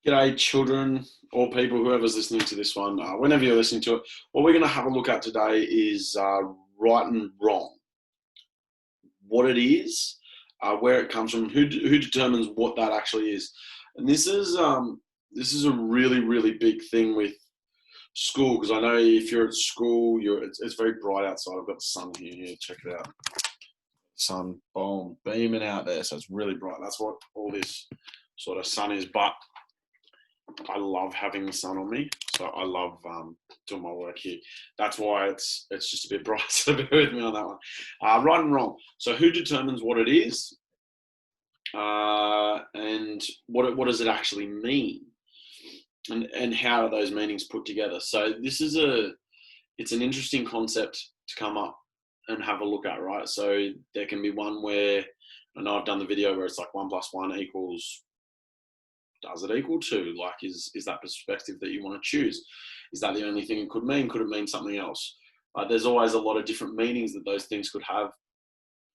G'day, children or people, whoever's listening to this one. Whenever you're listening to it, what we're going to have a look at today is right and wrong. What it is, where it comes from, who determines what that actually is. And this is a really, really big thing with school, because I know if you're at school, it's very bright outside. I've got the sun here. Check it out. Sun, boom, beaming out there. So it's really bright. That's what all this sort of sun is. But I love having the sun on me, so I love doing my work here. That's why it's just a bit bright. So bear with me on that one. Right and wrong. So who determines what it is, and what does it actually mean, and how are those meanings put together? So it's an interesting concept to come up and have a look at, right? So there can be one where I know I've done the video where it's like 1 + 1 equals. Does it equal 2? Like, is that perspective that you want to choose? Is that the only thing it could mean? Could it mean something else? There's always a lot of different meanings that those things could have.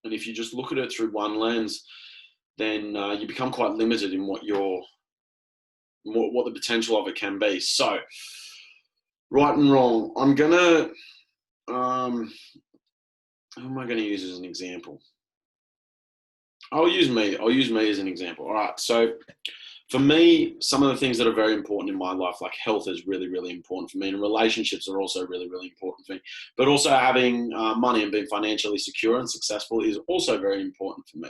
And if you just look at it through one lens, then you become quite limited in what the potential of it can be. So, right and wrong. I'm gonna, who am I going to use as an example? I'll use me as an example. All right. So, for me, some of the things that are very important in my life, like health, is really, really important for me, and relationships are also really, really important for me. But also having money and being financially secure and successful is also very important for me.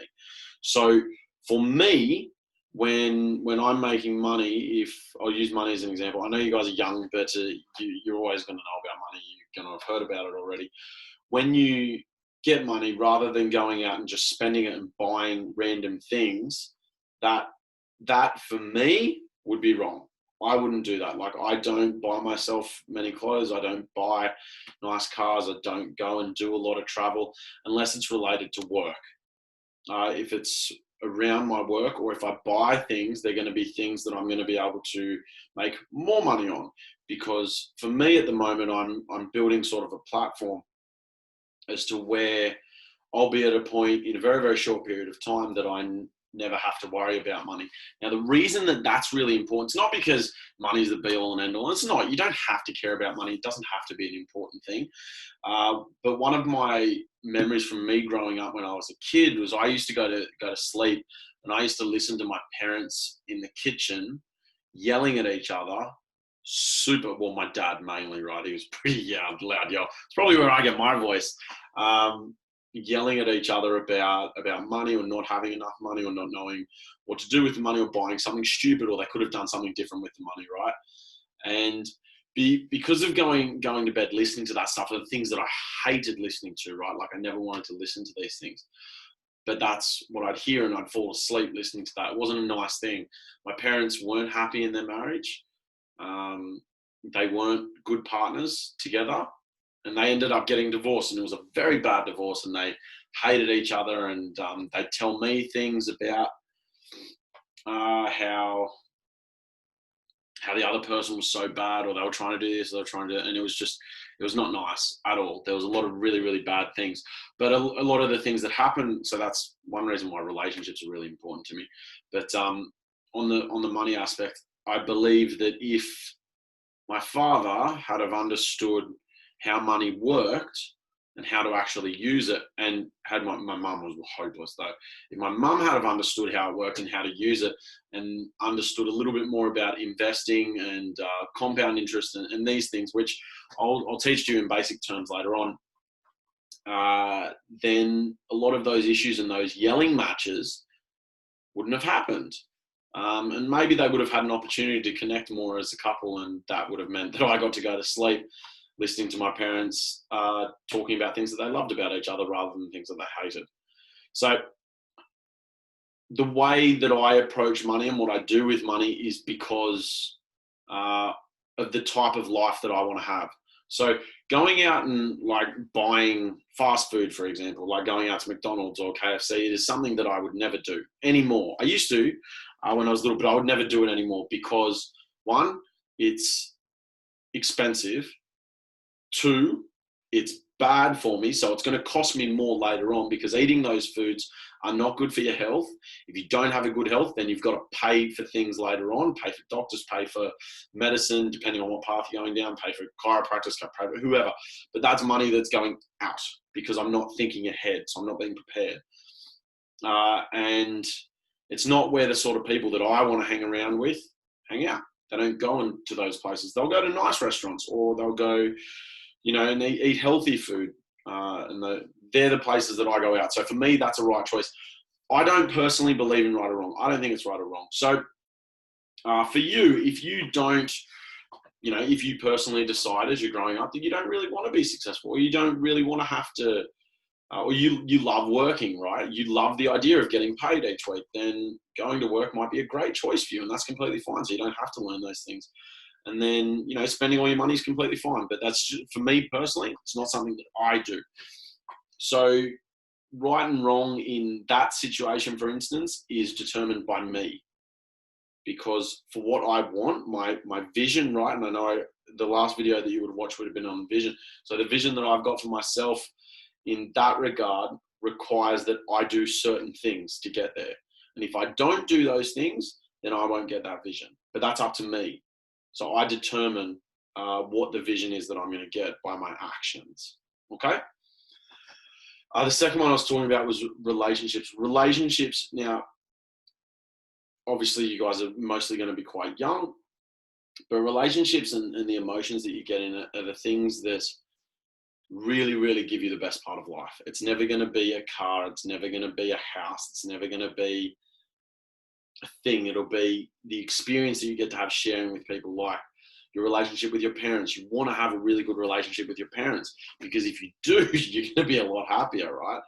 So for me, when I'm making money, if I'll use money as an example, I know you guys are young, but you're always going to know about money. You're going to have heard about it already. When you get money, rather than going out and just spending it and buying random things, that for me would be wrong. I wouldn't do that. Like, I don't buy myself many clothes. I don't buy nice cars. I don't go and do a lot of travel unless it's related to work. If it's around my work, or if I buy things, they're going to be things that I'm going to be able to make more money on. Because for me at the moment, I'm building sort of a platform as to where I'll be at a point in a very, very short period of time that I never have to worry about money. Now, the reason that that's really important, it's not because money is the be all and end all. It's not. You don't have to care about money. It doesn't have to be an important thing. But one of my memories from me growing up when I was a kid was I used to go to sleep, and I used to listen to my parents in the kitchen yelling at each other. Well, my dad mainly, right? He was pretty loud yell. It's probably where I get my voice. Yelling at each other about money, or not having enough money, or not knowing what to do with the money, or buying something stupid, or they could have done something different with the money, right? And because of going to bed listening to that stuff, are the things that I hated listening to, right? Like, I never wanted to listen to these things, but that's what I'd hear, and I'd fall asleep listening to that. It wasn't a nice thing. My parents weren't happy in their marriage. They weren't good partners together, and they ended up getting divorced, and it was a very bad divorce, and they hated each other, and they'd tell me things about how the other person was so bad, or they were trying to do this, or they were trying to do, and it was not nice at all. There was a lot of really, really bad things, but a lot of the things that happened. So that's one reason why relationships are really important to me. But on the money aspect, I believe that if my father had have understood how money worked and how to actually use it, and had my mum was hopeless though. If my mum had have understood how it worked and how to use it, and understood a little bit more about investing and compound interest and these things, which I'll teach you in basic terms later on, then a lot of those issues and those yelling matches wouldn't have happened. And maybe they would have had an opportunity to connect more as a couple, and that would have meant that I got to go to sleep listening to my parents talking about things that they loved about each other rather than things that they hated. So the way that I approach money and what I do with money is because of the type of life that I want to have. So going out and like buying fast food, for example, like going out to McDonald's or KFC, it is something that I would never do anymore. I used to when I was little, but I would never do it anymore because, one, it's expensive. Two, it's bad for me, so it's going to cost me more later on, because eating those foods are not good for your health. If you don't have a good health, then you've got to pay for things later on, pay for doctors, pay for medicine, depending on what path you're going down, pay for chiropractors, pay for whoever. But that's money that's going out because I'm not thinking ahead, so I'm not being prepared. And it's not where the sort of people that I want to hang around with hang out. They don't go into those places. They'll go to nice restaurants, or they'll go, and they eat healthy food. And they're the places that I go out. So for me, that's a right choice. I don't personally believe in right or wrong. I don't think it's right or wrong. So for you, if you don't, if you personally decide as you're growing up that you don't really want to be successful, or you don't really want to have to, or you love working, right? You love the idea of getting paid each week, then going to work might be a great choice for you, and that's completely fine. So you don't have to learn those things. And then, spending all your money is completely fine. But that's just, for me personally, it's not something that I do. So right and wrong in that situation, for instance, is determined by me. Because for what I want, my vision, right? And I know the last video that you would watch would have been on vision. So the vision that I've got for myself in that regard requires that I do certain things to get there. And if I don't do those things, then I won't get that vision. But that's up to me. So I determine what the vision is that I'm going to get by my actions. Okay? The second one I was talking about was relationships. Relationships, now, obviously you guys are mostly going to be quite young, but relationships and the emotions that you get in it are the things that really, really give you the best part of life. It's never going to be a car. It's never going to be a house. It's never going to be a thing. It'll be the experience that you get to have sharing with people, like your relationship with your parents. You want to have a really good relationship with your parents, because if you do, you're going to be a lot happier, right?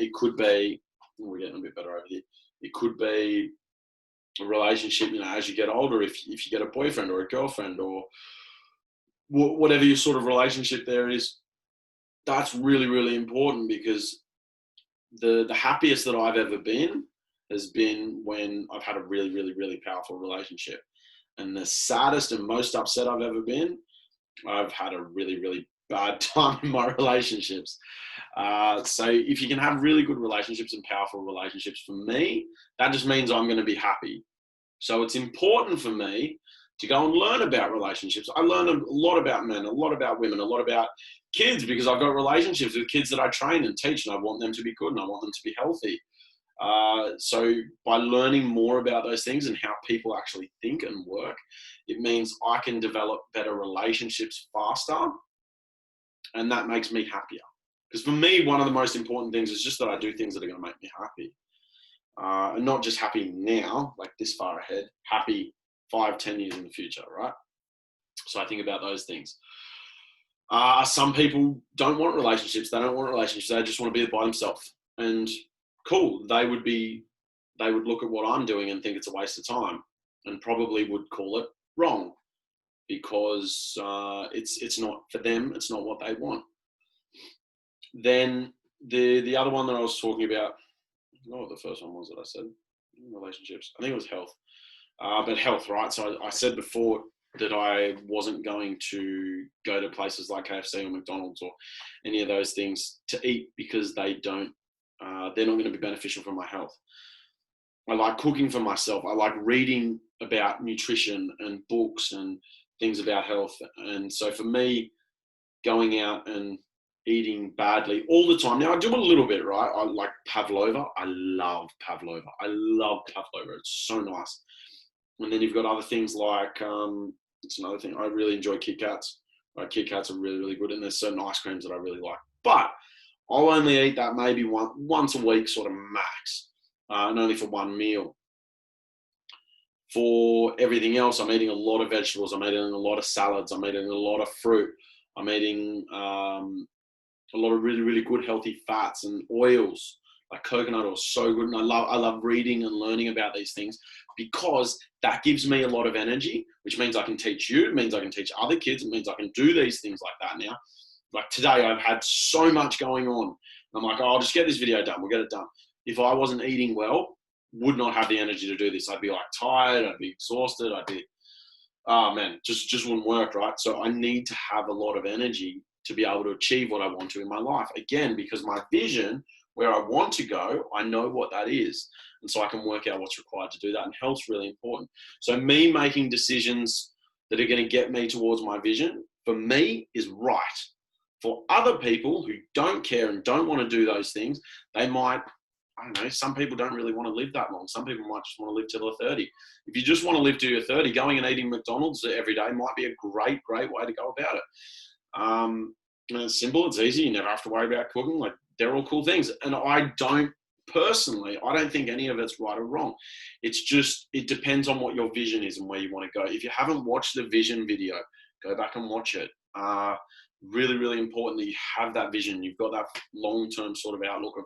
It could be, we're getting a bit better over here. It could be a relationship, as you get older, if you get a boyfriend or a girlfriend or whatever your sort of relationship there is, that's really, really important, because the happiest that I've ever been has been when I've had a really, really, really powerful relationship. And the saddest and most upset I've ever been, I've had a really, really bad time in my relationships. So if you can have really good relationships and powerful relationships, for me, that just means I'm going to be happy. So it's important for me to go and learn about relationships. I learn a lot about men, a lot about women, a lot about kids, because I've got relationships with kids that I train and teach, and I want them to be good and I want them to be healthy. So by learning more about those things and how people actually think and work, it means I can develop better relationships faster, and that makes me happier. Because for me, one of the most important things is just that I do things that are going to make me happy. And not just happy now, like this far ahead, happy 5-10 years in the future, right? So I think about those things. Some people don't want relationships. They don't want relationships. They just want to be by themselves. And cool, they would look at what I'm doing and think it's a waste of time, and probably would call it wrong, because it's not for them. It's not what they want. Then the other one that I was talking about, I don't know what the first one was that I said. Relationships. I think it was health. But health, right? So I said before that I wasn't going to go to places like KFC or McDonald's or any of those things to eat, because they're not going to be beneficial for my health. I like cooking for myself. I like reading about nutrition and books and things about health. And so for me, going out and eating badly all the time. Now I do a little bit, right? I like pavlova. I love pavlova. It's so nice. And then you've got other things like, it's another thing. I really enjoy Kit Kats. Right? Kit Kats are really, really good. And there's certain ice creams that I really like. But I'll only eat that maybe once a week, sort of max, and only for one meal. For everything else, I'm eating a lot of vegetables. I'm eating a lot of salads. I'm eating a lot of fruit. I'm eating a lot of really, really good healthy fats and oils, like coconut oil, so good. And I love reading and learning about these things, because that gives me a lot of energy, which means I can teach you, it means I can teach other kids, it means I can do these things like that now. Like today, I've had so much going on. I'm like, oh, I'll just get this video done. We'll get it done. If I wasn't eating well, would not have the energy to do this. I'd be like tired, I'd be exhausted, oh man, just wouldn't work, right? So I need to have a lot of energy to be able to achieve what I want to in my life. Again, because my vision where I want to go, I know what that is. And so I can work out what's required to do that. And health's really important. So me making decisions that are going to get me towards my vision, for me, is right. For other people who don't care and don't want to do those things, they might, I don't know, some people don't really want to live that long. Some people might just want to live till they're 30. If you just want to live till you're 30, going and eating McDonald's every day might be a great, great way to go about it. And it's simple, it's easy, you never have to worry about cooking. Like, they're all cool things. And I don't think any of it's right or wrong. It's just, it depends on what your vision is and where you want to go. If you haven't watched the vision video, go back and watch it. Really, really important that you have that vision. You've got that long-term sort of outlook of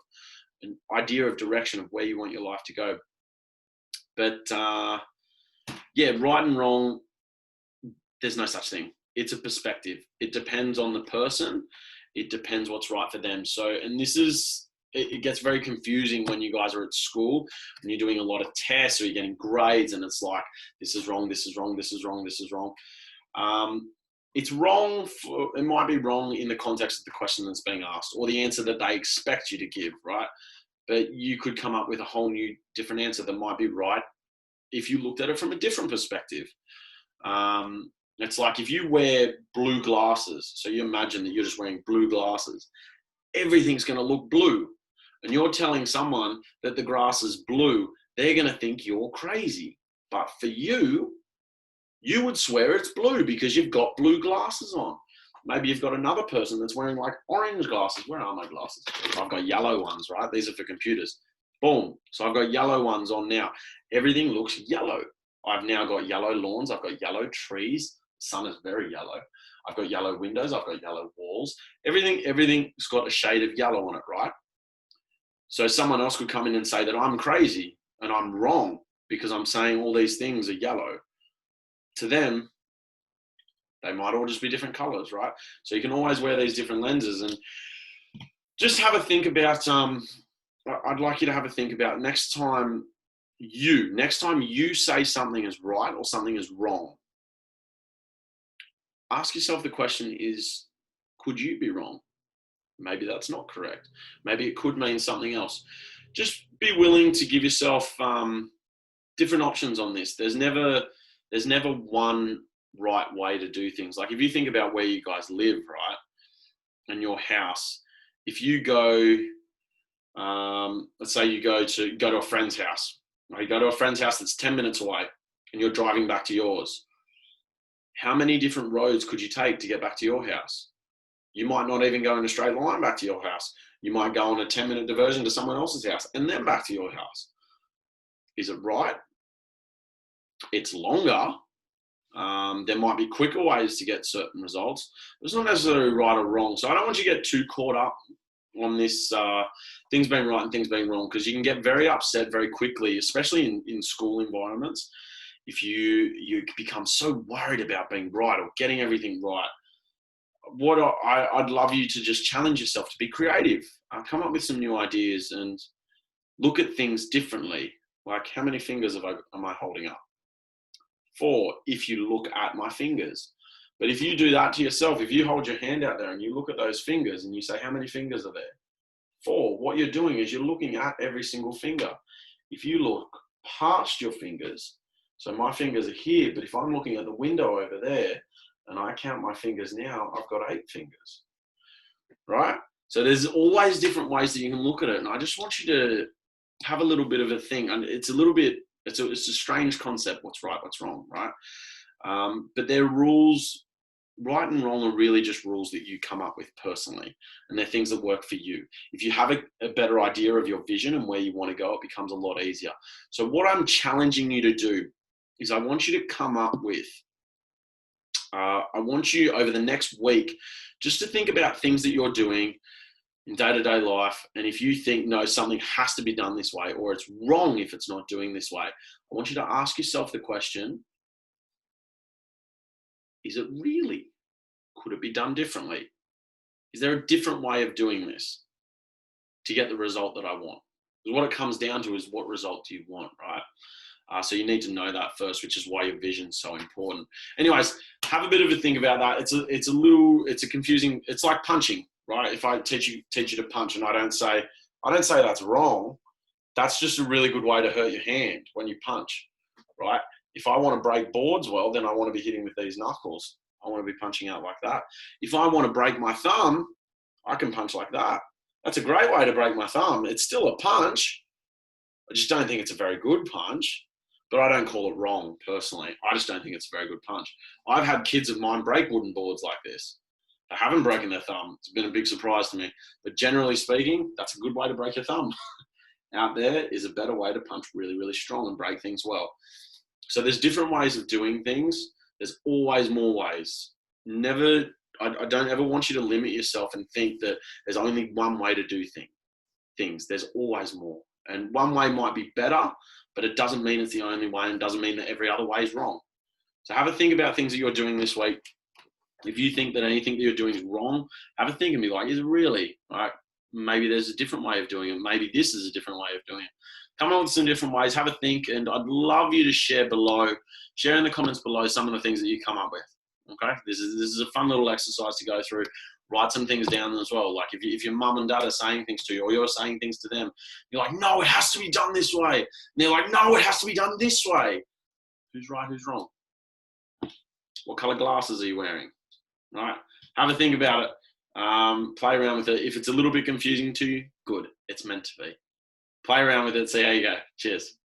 an idea of direction of where you want your life to go. But yeah, right and wrong, there's no such thing. It's a perspective. It depends on the person. It depends what's right for them. So, and this is, it gets very confusing when you guys are at school and you're doing a lot of tests or you're getting grades and it's like, this is wrong, this is wrong, this is wrong, this is wrong. It's wrong, it might be wrong in the context of the question that's being asked or the answer that they expect you to give, right? But you could come up with a whole new different answer that might be right if you looked at it from a different perspective. It's like if you wear blue glasses, so you imagine that you're just wearing blue glasses, everything's going to look blue. And you're telling someone that the grass is blue, they're going to think you're crazy. But for you, you would swear it's blue because you've got blue glasses on. Maybe you've got another person that's wearing like orange glasses. Where are my glasses? I've got yellow ones, right? These are for computers. Boom. So I've got yellow ones on now. Everything looks yellow. I've now got yellow lawns. I've got yellow trees. The sun is very yellow. I've got yellow windows. I've got yellow walls. Everything's got a shade of yellow on it, right? So someone else could come in and say that I'm crazy and I'm wrong because I'm saying all these things are yellow. To them, they might all just be different colors, right? So you can always wear these different lenses and just have a think about, I'd like you to have a think about next time you say something is right or something is wrong, ask yourself the question is, could you be wrong? Maybe that's not correct. Maybe it could mean something else. Just be willing to give yourself different options on this. There's never one right way to do things. Like if you think about where you guys live, right, and your house, if you go, let's say you go to a friend's house, right? You go to a friend's house that's 10 minutes away and you're driving back to yours. How many different roads could you take to get back to your house? You might not even go in a straight line back to your house. You might go on a 10-minute diversion to someone else's house and then back to your house. Is it right? It's longer. There might be quicker ways to get certain results. It's not necessarily right or wrong. So I don't want you to get too caught up on this things being right and things being wrong, because you can get very upset very quickly, especially in school environments. If you become so worried about being right or getting everything right, I'd love you to just challenge yourself to be creative. Come up with some new ideas and look at things differently. Like, how many fingers am I holding up? 4, if you look at my fingers. But if you do that to yourself, if you hold your hand out there and you look at those fingers and you say, how many fingers are there? 4, what you're doing is you're looking at every single finger. If you look past your fingers, so my fingers are here, but if I'm looking at the window over there and I count my fingers now, I've got 8 fingers, right? So there's always different ways that you can look at it. And I just want you to have a little bit of a thing. And it's a strange concept, what's right, what's wrong, right? But they're rules. Right and wrong are really just rules that you come up with personally, and they're things that work for you. If you have a better idea of your vision and where you want to go, it becomes a lot easier. So what I'm challenging you to do is I want you to come up with, I want you over the next week just to think about things that you're doing in day-to-day life. And if you think, no, something has to be done this way, or it's wrong if it's not doing this way, I want you to ask yourself the question, is it really? Could it be done differently? Is there a different way of doing this to get the result that I want? Because what it comes down to is, what result do you want, right? So you need to know that first, which is why your vision's so important. Anyways, have a bit of a think about that. It's a confusing, it's like punching, right? If I teach you to punch and I don't say, I don't say that's wrong. That's just a really good way to hurt your hand when you punch, right? If I want to break boards well, then I want to be hitting with these knuckles. I want to be punching out like that. If I want to break my thumb, I can punch like that. That's a great way to break my thumb. It's still a punch. I just don't think it's a very good punch, but I don't call it wrong personally. I just don't think it's a very good punch. I've had kids of mine break wooden boards like this. They haven't broken their thumb. It's been a big surprise to me. But generally speaking, that's a good way to break your thumb. Out there is a better way to punch really, really strong and break things well. So there's different ways of doing things. There's always more ways. I don't ever want you to limit yourself and think that there's only one way to do things. There's always more. And one way might be better, but it doesn't mean it's the only way, and doesn't mean that every other way is wrong. So have a think about things that you're doing this week. If you think that anything that you're doing is wrong, have a think and be like, is it really? All right, maybe there's a different way of doing it. Maybe this is a different way of doing it. Come up with some different ways, have a think, and I'd love you to share in the comments below some of the things that you come up with. Okay, this is a fun little exercise to go through. Write some things down as well. Like if your mum and dad are saying things to you, or you're saying things to them, you're like, no, it has to be done this way. And they're like, no, it has to be done this way. Who's right, who's wrong? What color glasses are you wearing? All right, have a think about it. Play around with it. If it's a little bit confusing to you, good. It's meant to be. Play around with it. See how you go. Cheers.